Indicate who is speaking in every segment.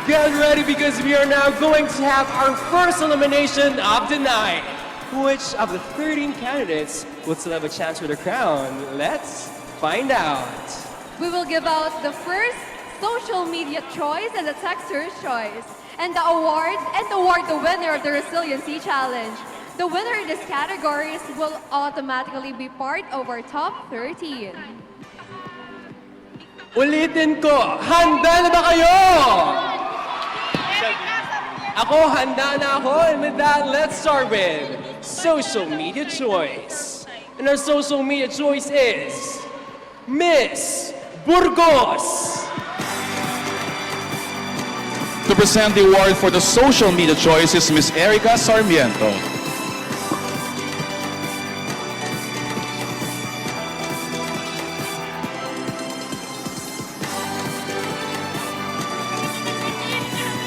Speaker 1: Get ready because we are now going to have our first elimination of the night. Which of the 13 candidates will still have a chance for the crown? Let's find out.
Speaker 2: We will give out the first social media choice and the texter's choice. And award the winner of the Resiliency Challenge. The winner in these categories will automatically be part of our top 13.
Speaker 1: Ulitin ko, handa na ba kayo? Ako, handa na ako. And with that, let's start with social media choice. And our social media choice is Miss Burgos.
Speaker 3: To present the award for the social media choice is Miss Erica Sarmiento.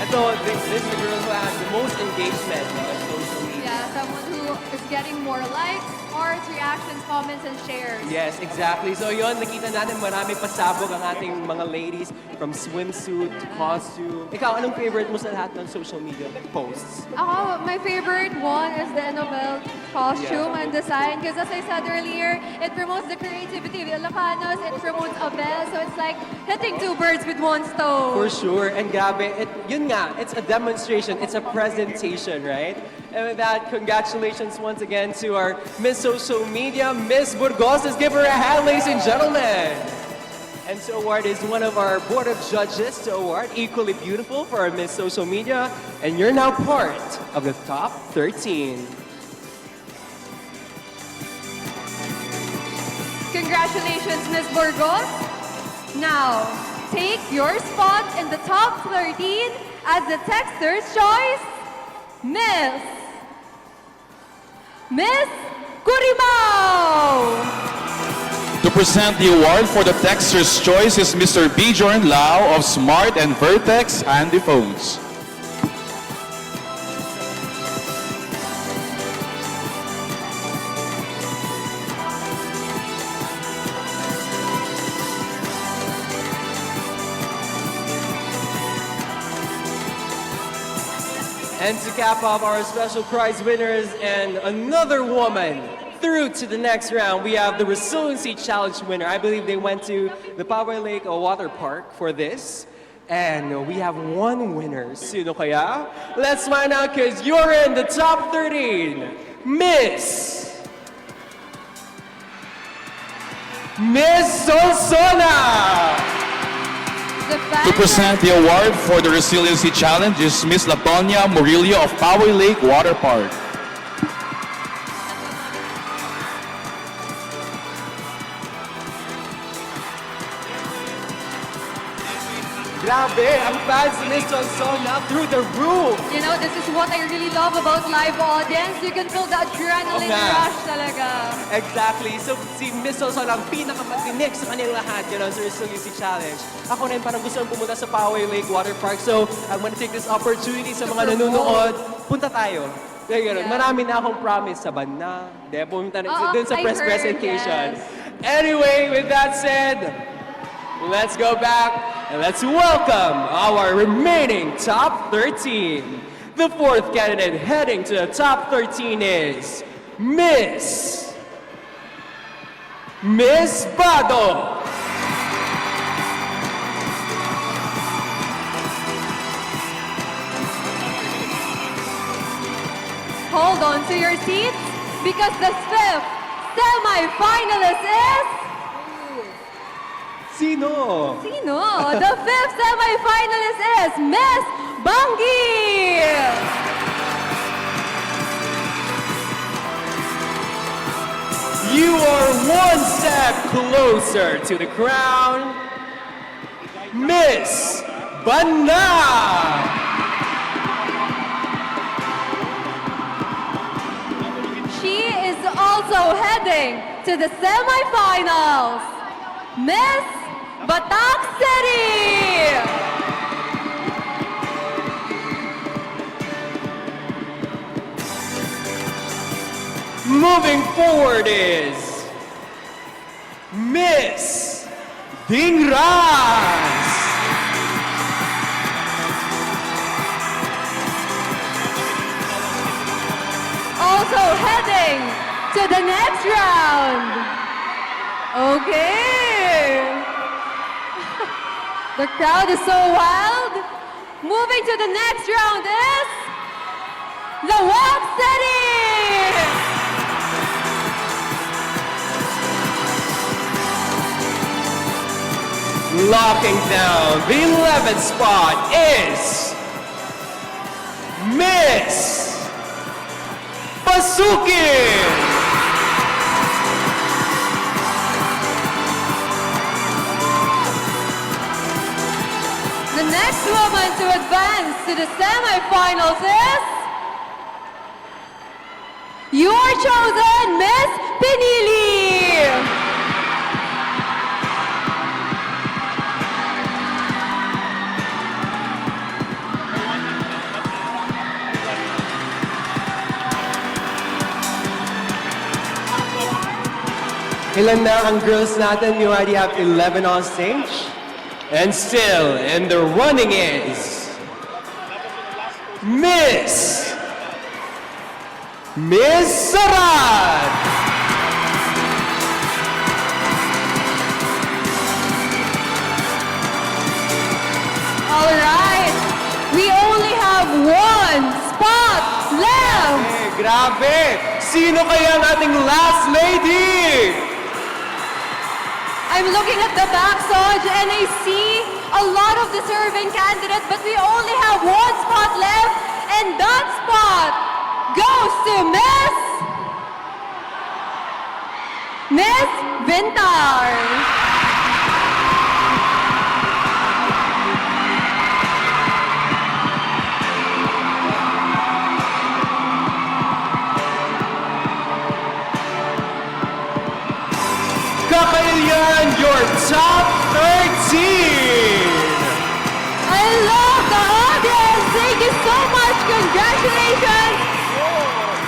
Speaker 1: So this is the girl who has the most engagement on social media.
Speaker 2: Yeah, someone who is getting more likes, hearts, reactions, comments, and shares.
Speaker 1: Yes, exactly. So yun, nakita natin marami pasabog ang ating mga ladies from swimsuit to costume. Ikaw, anong favorite mo sa lahat ng social media posts?
Speaker 2: Ako, my favorite one is the Novel costume and design because as I said earlier, it promotes the creativity of Ilocanos, it promotes Abel, so it's like hitting two birds with one stone.
Speaker 1: For sure, and grabe, yun nga, it's a demonstration, it's a presentation, right? And with that, congratulations once again to our Miss Social Media, Miss Burgos. Let's give her a hand, ladies and gentlemen. And to award is one of our board of judges to award Equally Beautiful for our Miss Social Media. And you're now part of the top 13.
Speaker 2: Congratulations, Miss Burgos. Now, take your spot in the top 13 as the texter's choice, Miss Curimao!
Speaker 3: To present the award for the texter's choice is Mr. Bjorn Lau of Smart and Vertex Handy Phones.
Speaker 1: And to cap off our special prize winners and another woman through to the next round, we have the Resiliency Challenge winner. I believe they went to the Power Lake Water Park for this. And we have one winner. Sino kaya? Let's find out because you're in the top 13. Miss Solsona!
Speaker 3: To present the award for the Resiliency Challenge is Miss Latonia Murillo of Poway Lake Water Park.
Speaker 1: Grabe, ang fans ni Miss Solsona through the roof.
Speaker 2: You know, this is what I really love about live audience. You can feel the adrenaline rush talaga.
Speaker 1: Exactly. So si Miss Solsona ang pinakamatinik sa kanilang lahat sa Resiliency Challenge. Ako rin parang gusto kong pumunta sa Poway Lake Water Park. So I'm gonna take this opportunity sa mga nanonood. Punta tayo. Kaya gano'n. Marami na akong promise sa banda. Pumunta na dun sa press presentation.
Speaker 2: Yes.
Speaker 1: Anyway, with that said, let's go back and let's welcome our remaining top 13. The fourth candidate heading to the top 13 is Miss Bado.
Speaker 2: Hold on to your seats because the fifth semi-finalist is...
Speaker 1: Sino?
Speaker 2: The fifth semi-finalist is Miss Bangi!
Speaker 1: You are one step closer to the crown, Miss Bana!
Speaker 2: She is also heading to the semi-finals, Miss Batak City!
Speaker 1: Moving forward is Miss Dingras.
Speaker 2: to the next round. Okay. The crowd is so wild. Moving to the next round is the Walk City.
Speaker 1: Locking down the 11th spot is Miss Pasukin.
Speaker 2: The next woman to advance to the semifinals is your chosen Miss Pinili.
Speaker 1: Ilan na ang girls natin? We already have 11 on stage. And still in the running is Miss Sarat.
Speaker 2: All right, we only have one spot left.
Speaker 1: Grabe! Sino kaya ang ating last lady?
Speaker 2: I'm looking at the backstage and I see a lot of deserving candidates, but we only have one spot left, and that spot goes to Miss Vintar.
Speaker 1: Kakailian, your top 13!
Speaker 2: I love the audience. Thank you so much. Congratulations.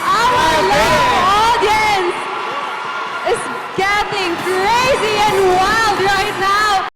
Speaker 2: Our love audience is getting crazy and wild right now.